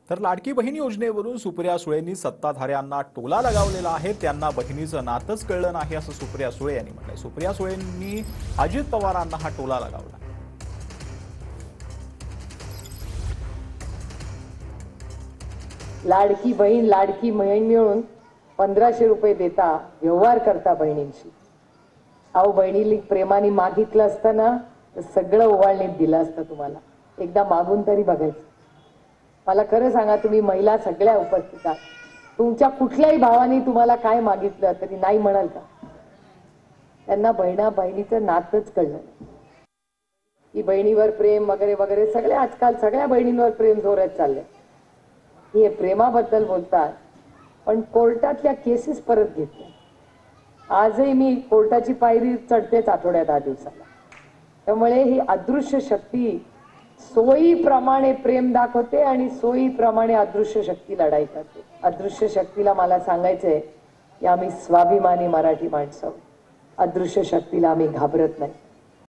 तर लाडकी बहीण योजनेवरून सुप्रिया सुळेंनी सत्ताधाऱ्यांना टोला लगावलेला आहे। त्यांना बहिणीचं नातंच कळलं नाही असं सुप्रिया सुळे यांनी म्हटलंय। सुप्रिया सुळेंनी अजित पवारांना हा टोला लगावला। लाडकी बहीण मिळून 1500 रुपये देता व्यवहार करता बहिणींशी। अहो बहिणीला प्रेमाने मागितलं असतं ना तर सगळं ओवाळणीत दिलं असतं तुम्हाला। एकदा मागून तरी बघायचं। मला खरं सांगा, तुम्ही महिला सगळ्या उपस्थित आहात, तुमच्या कुठल्याही भावाने तुम्हाला काय मागितलं तरी नाही म्हणाल का? त्यांना बहिणीचं नातंच कळलं नाही की बहिणीवर प्रेम वगैरे वगैरे सगळे आजकाल सगळ्या बहिणींवर प्रेम जोरात चाललंय। हे प्रेमाबद्दल बोलतात पण कोर्टातल्या केसेस परत घेतल्या। आजही मी कोर्टाची पायरी चढतेच आठवड्यात 10 दिवसाला। त्यामुळे ही अदृश्य शक्ती सोयीप्रमाणे प्रेम दाखवते आणि सोयीप्रमाणे अदृश्य शक्ती लढाई करते। अदृश्य शक्तीला मला सांगायचंय की आम्ही स्वाभिमानी मराठी माणसं, अदृश्य शक्तीला आम्ही घाबरत नाही।